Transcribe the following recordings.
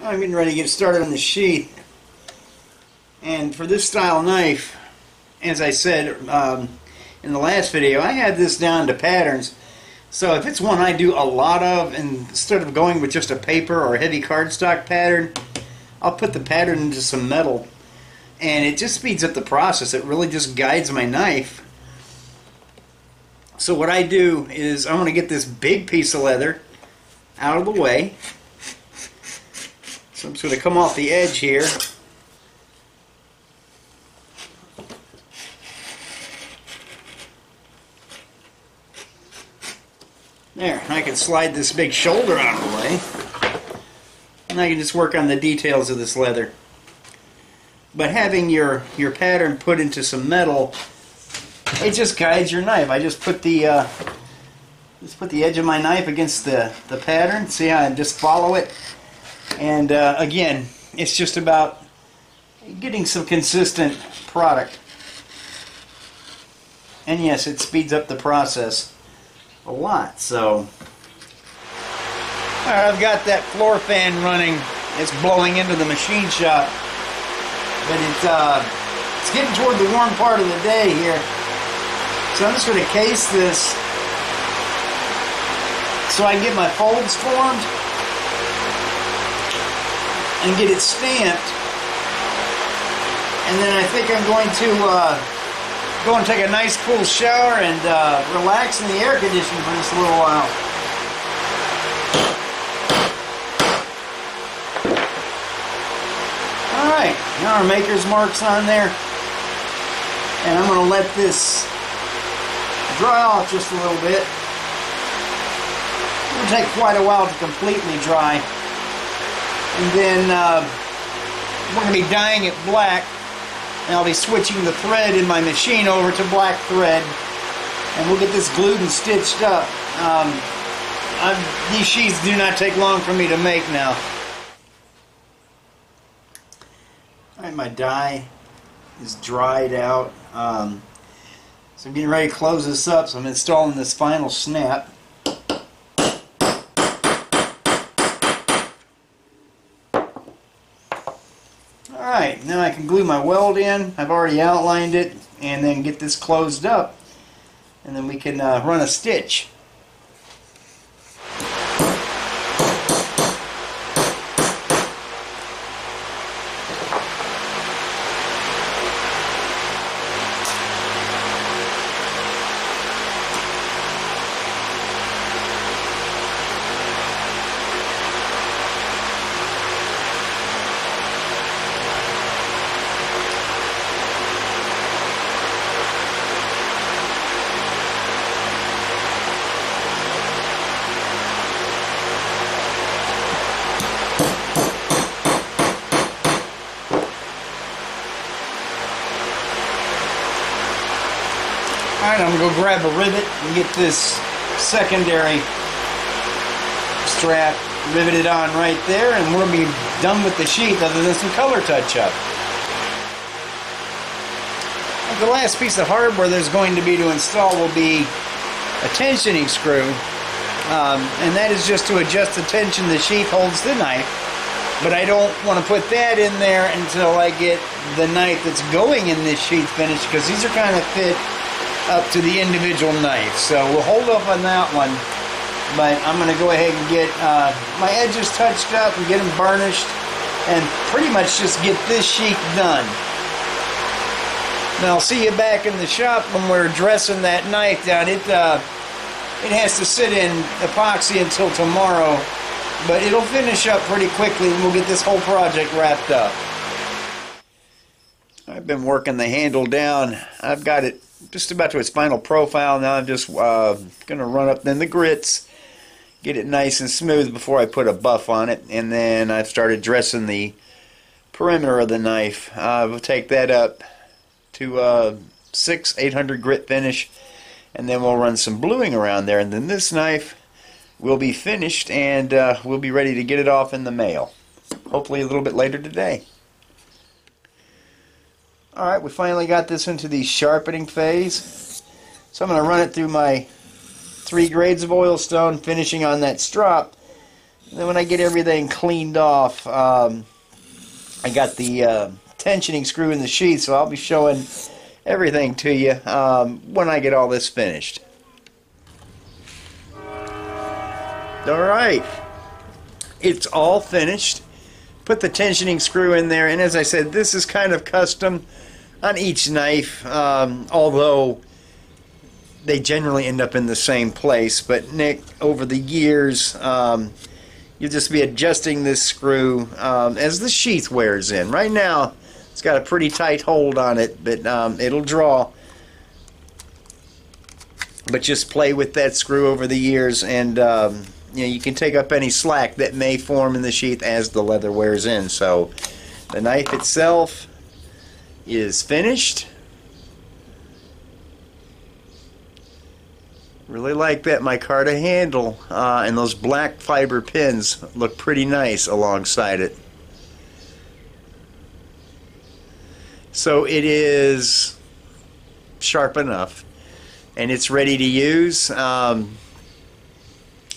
I'm getting ready to get started on the sheath. And for this style knife, as I said in the last video, I had this down to patterns. So if it's one I do a lot of, and instead of going with just a paper or a heavy cardstock pattern, I'll put the pattern into some metal. And it just speeds up the process. It really just guides my knife. So what I do is I want to get this big piece of leather out of the way. So I'm just going to come off the edge here. There, I can slide this big shoulder out of the way. And I can just work on the details of this leather. But having your pattern put into some metal, it just guides your knife. I just put the edge of my knife against the pattern. See how I just follow it? And again, it's just about getting some consistent product. And yes, it speeds up the process a lot. So, alright, I've got that floor fan running. It's blowing into the machine shop. But it's getting toward the warm part of the day here. So I'm just going to case this so I can get my folds formed and get it stamped. And then I think I'm going to go and take a nice cool shower and relax in the air conditioning for just a little while. Alright, now our maker's mark's on there. And I'm going to let this dry off just a little bit. It'll take quite a while to completely dry. And then we're going to be dyeing it black. And I'll be switching the thread in my machine over to black thread. And we'll get this glued and stitched up. These sheaths do not take long for me to make now. Alright, my dye is dried out. So I'm getting ready to close this up, so I'm installing this final snap. Alright, now I can glue my weld in. I've already outlined it, and then get this closed up, and then we can run a stitch. Alright, I'm going to go grab a rivet and get this secondary strap riveted on right there, and we'll be done with the sheath other than some color touch-up. The last piece of hardware there's going to be to install will be a tensioning screw, and that is just to adjust the tension the sheath holds the knife. But I don't want to put that in there until I get the knife that's going in this sheath finished, because these are kind of fit up to the individual knife. So we'll hold off on that one, but I'm going to go ahead and get my edges touched up and get them burnished, and pretty much just get this sheath done. Now I'll see you back in the shop when we're dressing that knife down. It has to sit in epoxy until tomorrow, but it'll finish up pretty quickly, and we'll get this whole project wrapped up. I've been working the handle down. I've got it just about to its final profile. Now I'm just going to run up then the grits, get it nice and smooth before I put a buff on it, and then I've started dressing the perimeter of the knife. We'll take that up to 800 grit finish, and then we'll run some bluing around there, and then this knife will be finished, and we'll be ready to get it off in the mail, hopefully a little bit later today. Alright, we finally got this into the sharpening phase. So I'm going to run it through my 3 grades of oilstone, finishing on that strop. Then when I get everything cleaned off, I got the tensioning screw in the sheath, so I'll be showing everything to you when I get all this finished. Alright, it's all finished. Put the tensioning screw in there, and as I said, this is kind of custom on each knife, although they generally end up in the same place. But Nick, over the years, you'll just be adjusting this screw as the sheath wears in. Right now, it's got a pretty tight hold on it, but it'll draw. But just play with that screw over the years, and you know, you can take up any slack that may form in the sheath as the leather wears in. So the knife itself is finished. Really like that micarta handle, and those black fiber pins look pretty nice alongside it. So it is sharp enough, and it's ready to use.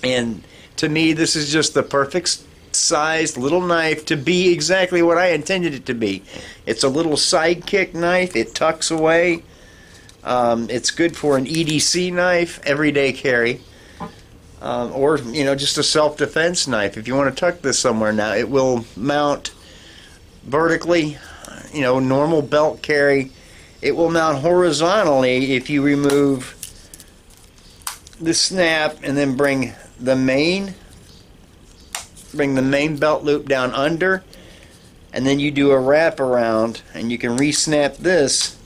And to me, this is just the perfect sized little knife to be exactly what I intended it to be. It's a little sidekick knife. It tucks away. It's good for an EDC knife, everyday carry, or you know, just a self-defense knife. If you want to tuck this somewhere now, it will mount vertically. You know, normal belt carry. It will mount horizontally if you remove the snap and then bring the main belt loop down under, and then you do a wrap around, and you can re-snap this,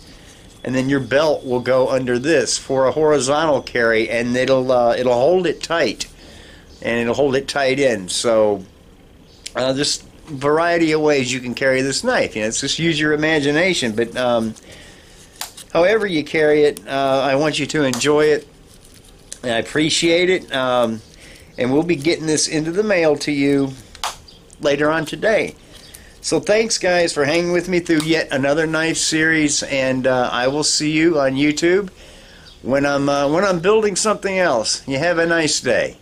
and then your belt will go under this for a horizontal carry, and it'll hold it tight, and it'll hold it tight in. So just variety of ways you can carry this knife. You know, it's just use your imagination, but however you carry it, I want you to enjoy it. I appreciate it, and we'll be getting this into the mail to you later on today. So thanks, guys, for hanging with me through yet another knife series, and I will see you on YouTube when I'm building something else. You have a nice day.